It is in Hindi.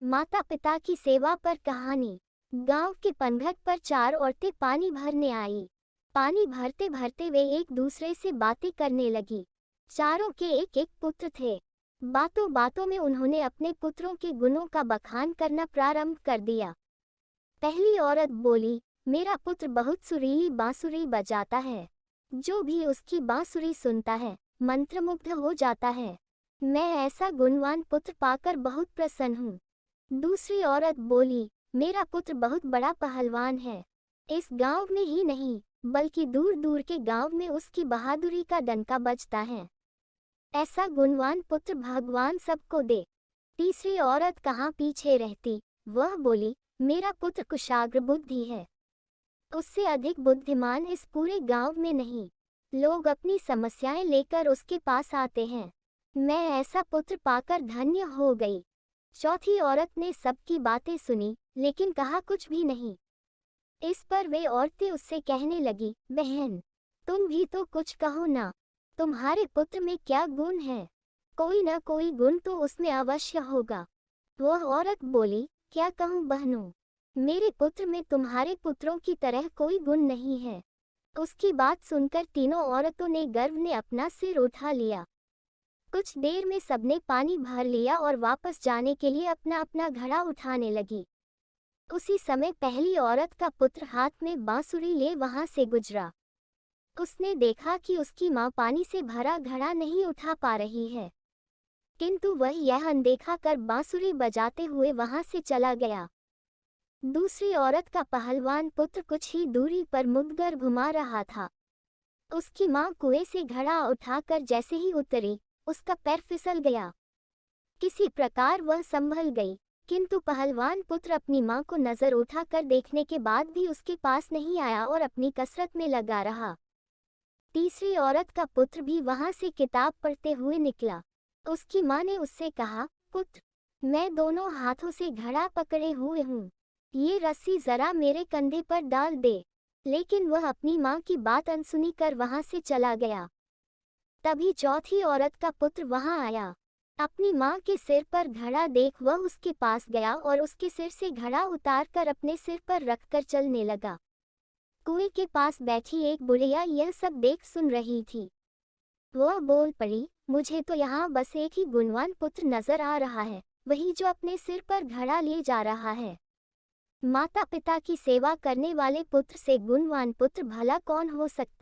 माता पिता की सेवा पर कहानी। गांव के पनघट पर चार औरतें पानी भरने आई। पानी भरते भरते वे एक दूसरे से बातें करने लगी। चारों के एक एक पुत्र थे। बातों बातों में उन्होंने अपने पुत्रों के गुणों का बखान करना प्रारंभ कर दिया। पहली औरत बोली, मेरा पुत्र बहुत सुरीली बांसुरी बजाता है। जो भी उसकी बांसुरी सुनता है मंत्रमुग्ध हो जाता है। मैं ऐसा गुणवान पुत्र पाकर बहुत प्रसन्न हूँ। दूसरी औरत बोली, मेरा पुत्र बहुत बड़ा पहलवान है। इस गांव में ही नहीं बल्कि दूर दूर के गांव में उसकी बहादुरी का डंका बजता है। ऐसा गुणवान पुत्र भगवान सबको दे। तीसरी औरत कहाँ पीछे रहती, वह बोली, मेरा पुत्र कुशाग्र बुद्धि है। उससे अधिक बुद्धिमान इस पूरे गांव में नहीं। लोग अपनी समस्याएं लेकर उसके पास आते हैं। मैं ऐसा पुत्र पाकर धन्य हो गई। चौथी औरत ने सबकी बातें सुनी लेकिन कहा कुछ भी नहीं। इस पर वे औरतें उससे कहने लगी, बहन, तुम भी तो कुछ कहो ना। तुम्हारे पुत्र में क्या गुण है? कोई न कोई गुण तो उसमें अवश्य होगा। वह औरत बोली, क्या कहूँ बहनों, मेरे पुत्र में तुम्हारे पुत्रों की तरह कोई गुण नहीं है। उसकी बात सुनकर तीनों औरतों ने गर्व ने अपना सिर उठा लिया। कुछ देर में सबने पानी भर लिया और वापस जाने के लिए अपना अपना घड़ा उठाने लगी। उसी समय पहली औरत का पुत्र हाथ में बांसुरी ले वहां से गुजरा। उसने देखा कि उसकी माँ पानी से भरा घड़ा नहीं उठा पा रही है, किंतु वह यह अनदेखा कर बांसुरी बजाते हुए वहां से चला गया। दूसरी औरत का पहलवान पुत्र कुछ ही दूरी पर मुद्गर घुमा रहा था। उसकी माँ कुएं से घड़ा उठाकर जैसे ही उतरी, उसका पैर फिसल गया। किसी प्रकार वह संभल गई, किंतु पहलवान पुत्र अपनी माँ को नजर उठाकर देखने के बाद भी उसके पास नहीं आया और अपनी कसरत में लगा रहा। तीसरी औरत का पुत्र भी वहां से किताब पढ़ते हुए निकला। उसकी माँ ने उससे कहा, पुत्र, मैं दोनों हाथों से घड़ा पकड़े हुए हूँ, ये रस्सी जरा मेरे कंधे पर डाल दे। लेकिन वह अपनी माँ की बात अनसुनी कर वहां से चला गया। तभी चौथी औरत का पुत्र वहां आया। अपनी माँ के सिर पर घड़ा देख वह उसके पास गया और उसके सिर से घड़ा उतारकर अपने सिर पर रखकर चलने लगा। कुएं के पास बैठी एक बुढ़िया यह सब देख सुन रही थी। वह बोल पड़ी, मुझे तो यहाँ बस एक ही गुणवान पुत्र नजर आ रहा है, वही जो अपने सिर पर घड़ा ले जा रहा है। माता पिता की सेवा करने वाले पुत्र से गुणवान पुत्र भला कौन हो सकता।